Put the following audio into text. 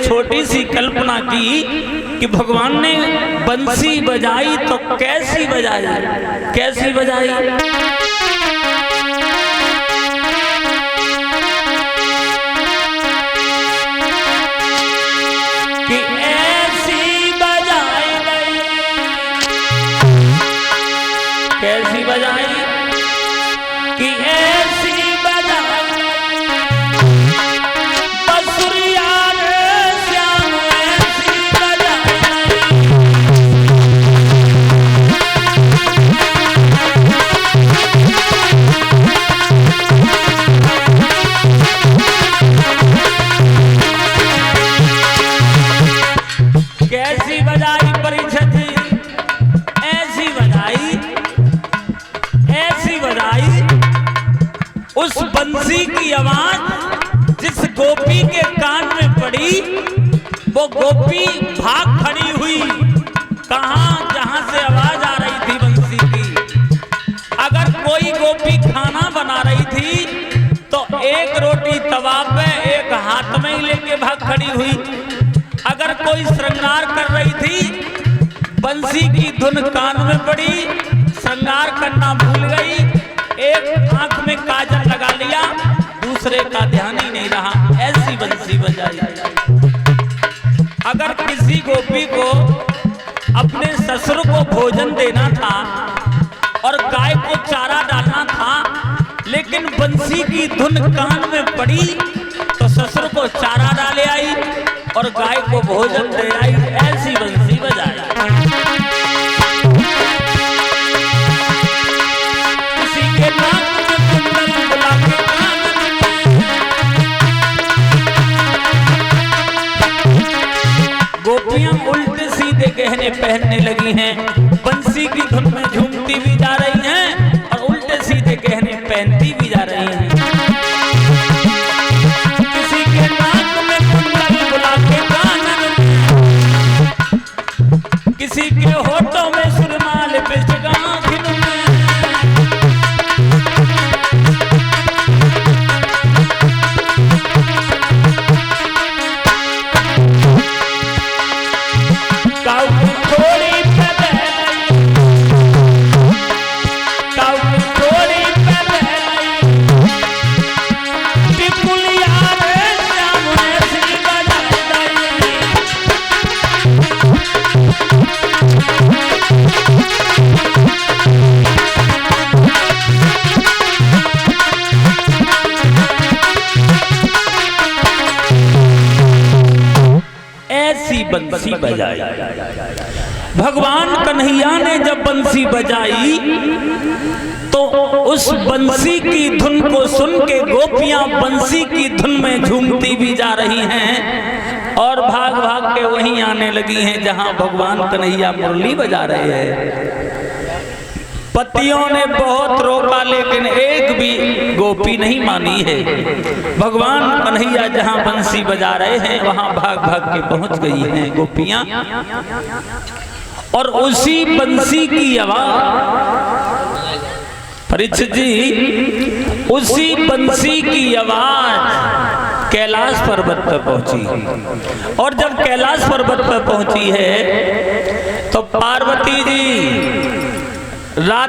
छोटी सी कल्पना की कि भगवान ने बंसी बजाई तो कैसी बजाई, कैसी बजाई। कि ऐसी बजाई गई, कैसी बजाई कि ऐसी कैसी बजाई परीक्षित जी, ऐसी बजाई, ऐसी बजाई। उस बंसी की आवाज जिस गोपी के कान में पड़ी, वो गोपी भाग खड़ी हुई। कहां? जहां से आवाज आ रही थी बंसी की। अगर कोई गोपी खाना बना रही थी तो एक रोटी तवा पे एक हाथ में ही लेके भाग खड़ी हुई। अगर कोई श्रृंगार कर रही थी, बंसी की धुन कान में पड़ी, श्रृंगार करना भूल गई, एक आंख में काजल लगा लिया, दूसरे का ध्यान ही नहीं रहा, ऐसी बंसी बजाई। अगर किसी गोपी को अपने ससुर को भोजन देना था और गाय को चारा डालना था, लेकिन बंसी की धुन कान में पड़ी तो ससुर को चारा डाले आई और गाय को भोजन दे आई, ऐसी बंसी बजाई। किसी के नाक में कुंडल बुला के गोपियां उल्टे सीधे गहने पहनने लगी हैं, बंसी की धुन में झूमती भी जा रही हैं और उल्टे सीधे गहने पहनती भी जा रही हैं। किसी के होठों में सुरमाल पिचका बंसी बजाई। भगवान कन्हैया ने जब बंसी बजाई तो उस बंसी की धुन को सुन के गोपियां बंसी की धुन में झूमती भी जा रही हैं और भाग भाग के वहीं आने लगी हैं जहां भगवान कन्हैया मुरली बजा रहे हैं। पतियों ने बहुत रोका लेकिन एक भी गोपी नहीं मानी है। भगवान कन्हैया जहां बंसी बजा रहे हैं वहां भाग भाग के पहुंच गई हैं गोपियां और उसी बंसी की आवाज, परीक्षित जी, उसी बंसी की आवाज कैलाश पर्वत पर पहुंची और जब कैलाश पर्वत पर पहुंची है तो पार्वती जी रात